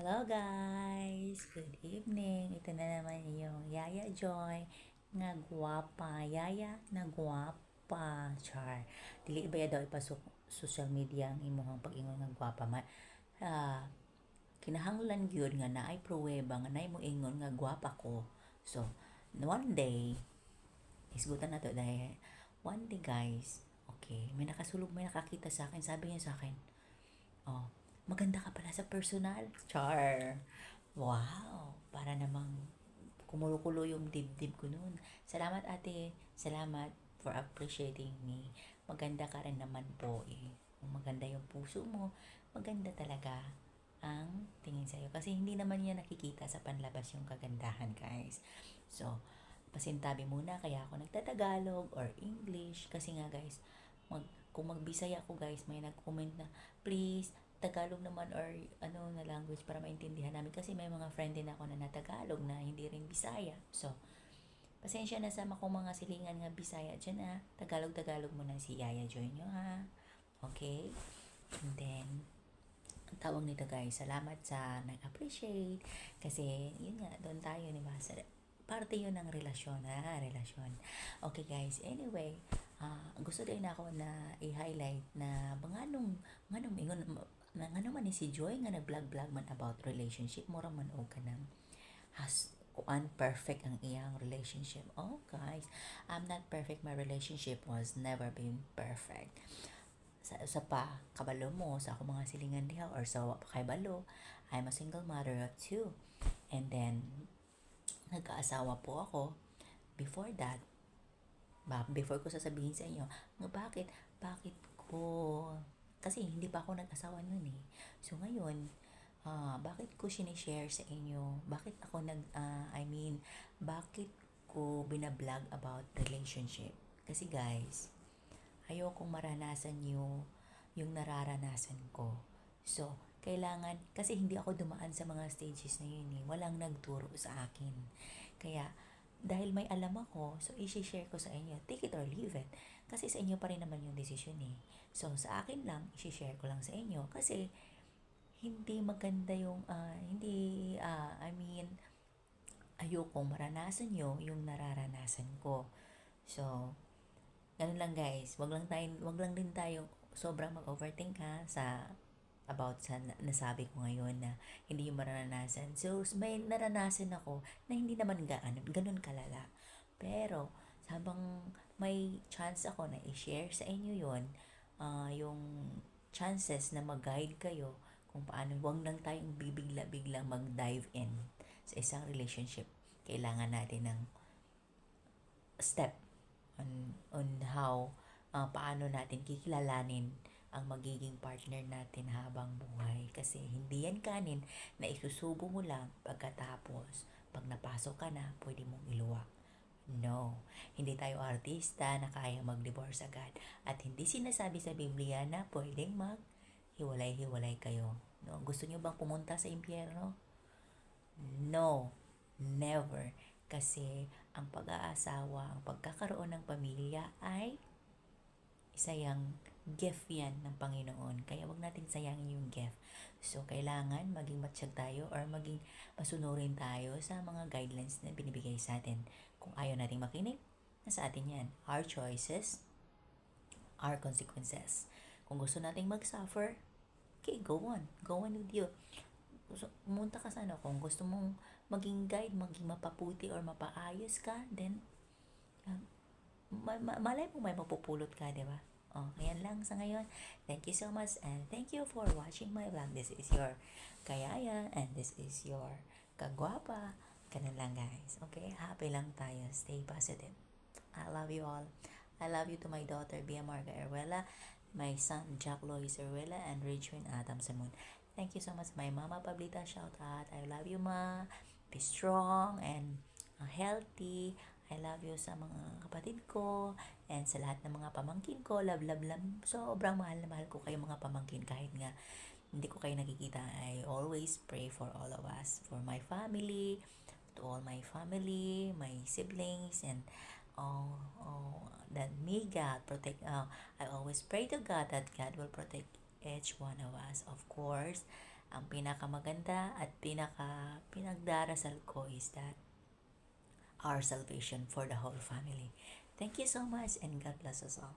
Hello guys! Good evening! Ito na naman yung Yaya Joy nga gwapa. Yaya na gwapa. Char. Dili ba ya daw ipasok social media ang imuhang pag-ingon nga gwapa. Ah, kinahanglan gyud nga naay pruweba nga naay mo ingon nga gwapa ko. So, one day, isgutan na to dahil one day guys, okay, may nakakita sa akin, sabi niya sa akin, oh, maganda ka pala sa personal. Char. Wow. Para namang kumulo-kulo yung dibdib ko noon. Salamat ate. Salamat for appreciating me. Maganda ka rin naman po eh. Kung maganda yung puso mo, maganda talaga ang tingin sa'yo. Kasi hindi naman niya nakikita sa panlabas yung kagandahan, guys. So, pasintabi muna kaya ako nagtatagalog or English. Kasi nga, guys, kung magbisaya ako, guys, may nag-comment na, please, Tagalog naman or ano na language para maintindihan namin kasi may mga friend din ako na Tagalog na hindi rin Bisaya. So, pasensya na sa kung mga silingan nga Bisaya dyan ha. Tagalog-Tagalog mo na si Yaya Joy nyo ha. Okay? And then, ang tawag nito guys, salamat sa nag-appreciate kasi yun nga, doon tayo di ba? Parte yun ng relasyon ha, relasyon. Okay guys, anyway, gusto din ako na i-highlight na nganong ingon nga naman ni si Joy nga nag-vlog man about relationship mura man og kanang has kuan perfect ang iyang relationship. Oh guys, I'm not perfect. My relationship was never been perfect. Sa pa kabalo mo sa ako mga silingan diha or sa kay balo, I'm a single mother of two. And then nagkaasawa po ako. Before that, before ko sasabihin sa inyo, nga bakit ko, kasi hindi pa ako nag-asawa nun eh. So ngayon, bakit ko sinishare sa inyo, bakit ko binablog about relationship. Kasi guys, ayokong maranasan nyo yung nararanasan ko. So, kailangan, kasi hindi ako dumaan sa mga stages na yun eh. Walang nagturo sa akin. Kaya, dahil may alam ako, so i-share ko sa inyo. Take it or leave it. Kasi sa inyo pa rin naman yung desisyon eh. So, sa akin lang, i-share ko lang sa inyo. Kasi, hindi maganda yung, ayokong maranasan nyo yung nararanasan ko. So, ganun lang guys. Wag lang din tayo sobrang mag-overthink ha about sa nasabi ko ngayon na hindi yung maranasan. So, may naranasan ako na hindi naman ganun kalala. Pero, habang may chance ako na i-share sa inyo yon yung chances na mag-guide kayo kung paano, wag lang tayong bibigla-biglang mag-dive in sa isang relationship. Kailangan natin ng step on how paano natin kikilalanin ang magiging partner natin habang buhay. Kasi hindi yan kanin na isusubo mo lang pagkatapos pag napasok ka na, pwede mong iluwa. No, hindi tayo artista na kaya mag-divorce agad. At hindi sinasabi sa Biblia na pwedeng hiwalay-hiwalay kayo. No? Gusto nyo bang pumunta sa impyerno? No, never. Kasi ang pag-aasawa, ang pagkakaroon ng pamilya ay isa yung gift yan ng Panginoon. Kaya wag natin sayangin yung gift. So, kailangan maging matsyag tayo or maging masunurin tayo sa mga guidelines na binibigay sa atin. Kung ayaw nating makinig, nasa atin yan. Our choices, our consequences. Kung gusto nating mag-suffer, okay, go on. Go on with you. Pumunta ka sa kung gusto mong maging guide, maging mapaputi or mapaayos ka, then malay mo may mapupulot ka, di ba? Ayan lang sa ngayon. Thank you so much and thank you for watching my vlog. This is your Kayaya and this is your Kagwapa. Ganun lang guys. Okay? Happy lang tayo. Stay positive. I love you all. I love you to my daughter, Bia Marga Erwela, my son, Jack Lois Erwela, and Ridgewin Adam Simon. Thank you so much, my mama Pablita. Shout out. I love you, ma. Be strong and healthy. I love you sa mga kapatid ko and sa lahat ng mga pamangkin ko. Love, love, love. Sobrang mahal na mahal ko kayo mga pamangkin kahit nga hindi ko kayo nakikita. I always pray for all of us. For my family, to all my family, my siblings, and that may God protect. I always pray to God that God will protect each one of us. Of course, Ang pinakamaganda at pinagdarasal ko is that our salvation for the whole family. Thank you so much and God bless us all.